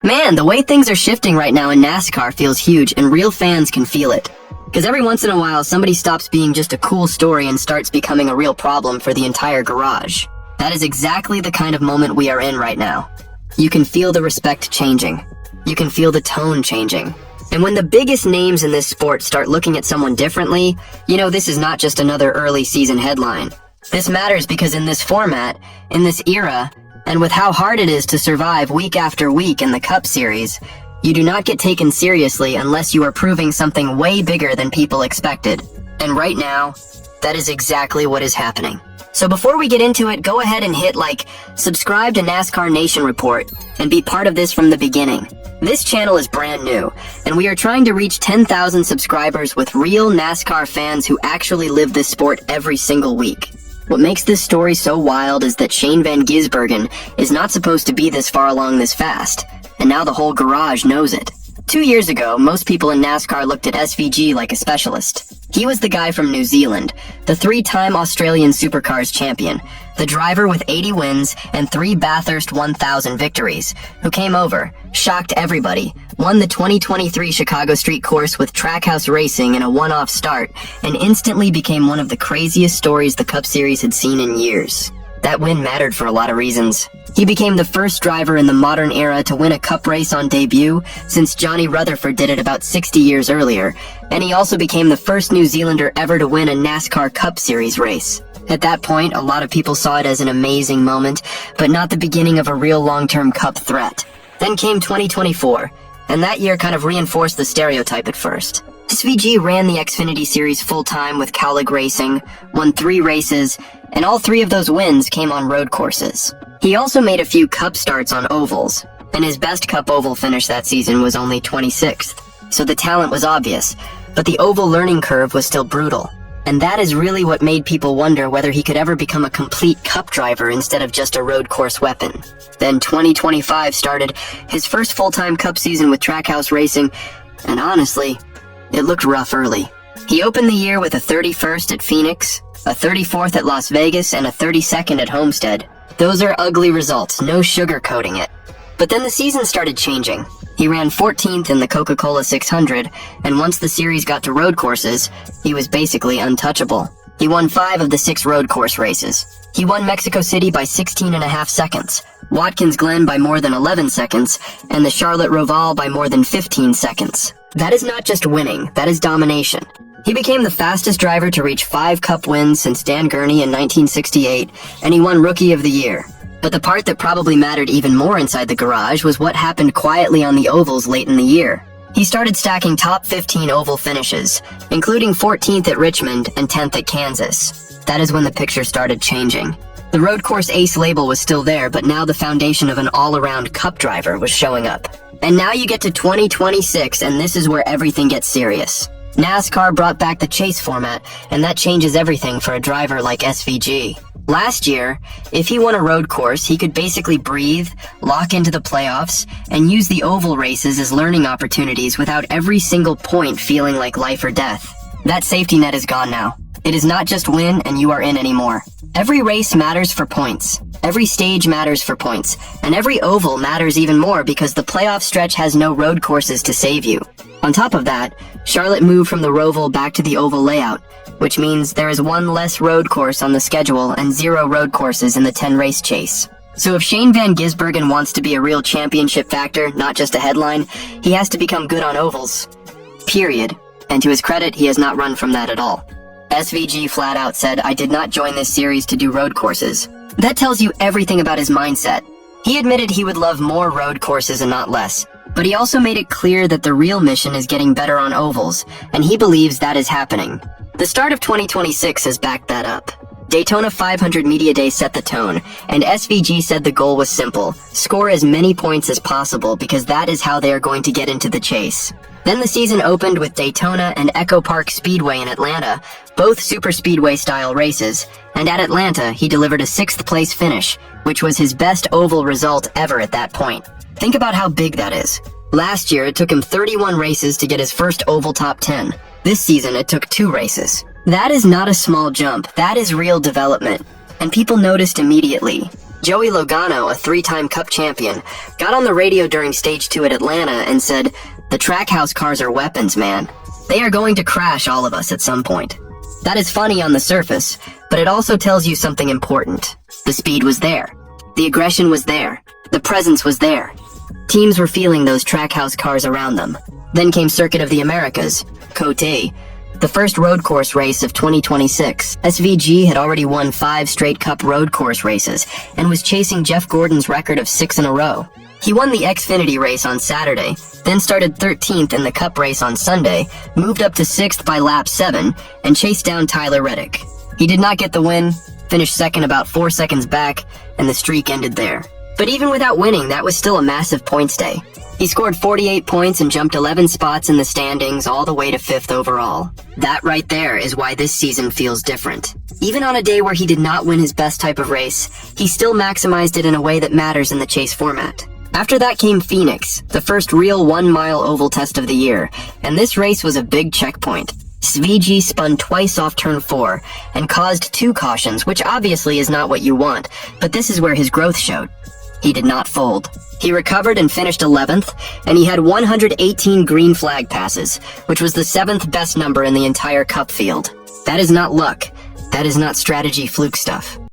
Man, the way things are shifting right now in NASCAR feels huge, and real fans can feel it. Because every once in a while, somebody stops being just a cool story and starts becoming a real problem for the entire garage. That is exactly the kind of moment we are in right now. You can feel the respect changing. You can feel the tone changing. And when the biggest names in this sport start looking at someone differently, you know this is not just another early season headline. This matters because in this format, in this era, and with how hard it is to survive week after week in the Cup Series, you do not get taken seriously unless you are proving something way bigger than people expected. And right now, that is exactly what is happening. So before we get into it, go ahead and hit like, subscribe to NASCAR Nation Report, and be part of this from the beginning. This channel is brand new, and we are trying to reach 10,000 subscribers with real NASCAR fans who actually live this sport every single week. What makes this story so wild is that Shane Van Gisbergen is not supposed to be this far along this fast, and now the whole garage knows it. 2 years ago, most people in NASCAR looked at SVG like a specialist. He was the guy from New Zealand, the 3-time Australian Supercars champion, the driver with 80 wins and 3 Bathurst 1000 victories, who came over, shocked everybody, won the 2023 Chicago Street Course with Trackhouse Racing in a one-off start, and instantly became one of the craziest stories the Cup Series had seen in years. That win mattered for a lot of reasons. He became the first driver in the modern era to win a Cup race on debut since Johnny Rutherford did it about 60 years earlier, and he also became the first New Zealander ever to win a NASCAR Cup Series race. At that point, a lot of people saw it as an amazing moment, but not the beginning of a real long-term Cup threat. Then came 2024, and that year kind of reinforced the stereotype at first. SVG ran the Xfinity Series full-time with Cowlick Racing, won 3 races, and all 3 of those wins came on road courses. He also made a few Cup starts on ovals, and his best Cup oval finish that season was only 26th, so the talent was obvious, but the oval learning curve was still brutal. And that is really what made people wonder whether he could ever become a complete Cup driver instead of just a road course weapon. Then 2025 started, his first full-time Cup season with Trackhouse Racing, and honestly, it looked rough early. He opened the year with a 31st at Phoenix, a 34th at Las Vegas, and a 32nd at Homestead. Those are ugly results, no sugarcoating it. But then the season started changing. He ran 14th in the Coca-Cola 600, and once the series got to road courses, he was basically untouchable. He won 5 of the 6 road course races. He won Mexico City by 16.5 seconds, Watkins Glen by more than 11 seconds, and the Charlotte Roval by more than 15 seconds. That is not just winning, that is domination. He became the fastest driver to reach 5 Cup wins since Dan Gurney in 1968, and he won Rookie of the Year. But the part that probably mattered even more inside the garage was what happened quietly on the ovals late in the year. He started stacking top 15 oval finishes, including 14th at Richmond and 10th at Kansas. That is when the picture started changing. The road course ace label was still there, but now the foundation of an all-around Cup driver was showing up. And now you get to 2026, and this is where everything gets serious. NASCAR brought back the chase format, and that changes everything for a driver like SVG. Last year, if he won a road course, he could basically breathe, lock into the playoffs, and use the oval races as learning opportunities without every single point feeling like life or death. That safety net is gone now. It is not just win and you are in anymore. Every race matters for points. Every stage matters for points. And every oval matters even more because the playoff stretch has no road courses to save you. On top of that, Charlotte moved from the Roval back to the oval layout, which means there is 1 less road course on the schedule and 0 road courses in the 10-race chase. So if Shane Van Gisbergen wants to be a real championship factor, not just a headline, he has to become good on ovals. Period. And to his credit, he has not run from that at all. SVG flat out said, "I did not join this series to do road courses." That tells you everything about his mindset. He admitted he would love more road courses and not less, but he also made it clear that the real mission is getting better on ovals, and he believes that is happening. The start of 2026 has backed that up. Daytona 500 Media Day set the tone, and SVG said the goal was simple: score as many points as possible because that is how they are going to get into the chase. Then the season opened with Daytona and Echo Park Speedway in Atlanta, both superspeedway-style races, and at Atlanta, he delivered a 6th-place finish, which was his best oval result ever at that point. Think about how big that is. Last year, it took him 31 races to get his first oval top 10. This season, it took 2 races. That is not a small jump, that is real development. And people noticed immediately. Joey Logano, a 3-time Cup champion, got on the radio during Stage 2 at Atlanta and said, "The Trackhouse cars are weapons, man. They are going to crash all of us at some point." That is funny on the surface, but it also tells you something important. The speed was there. The aggression was there. The presence was there. Teams were feeling those Trackhouse cars around them. Then came Circuit of the Americas, Côte, the first road course race of 2026. SVG had already won 5 straight Cup road course races and was chasing Jeff Gordon's record of 6 in a row. He won the Xfinity race on Saturday, then started 13th in the Cup race on Sunday, moved up to 6th by lap 7, and chased down Tyler Reddick. He did not get the win, finished second about 4 seconds back, and the streak ended there. But even without winning, that was still a massive points day. He scored 48 points and jumped 11 spots in the standings all the way to 5th overall. That right there is why this season feels different. Even on a day where he did not win his best type of race, he still maximized it in a way that matters in the chase format. After that came Phoenix, the first real 1-mile oval test of the year, and this race was a big checkpoint. SVG spun twice off turn 4 and caused 2 cautions, which obviously is not what you want, but this is where his growth showed. He did not fold. He recovered and finished 11th, and he had 118 green flag passes, which was the 7th best number in the entire Cup field. That is not luck. That is not strategy fluke stuff.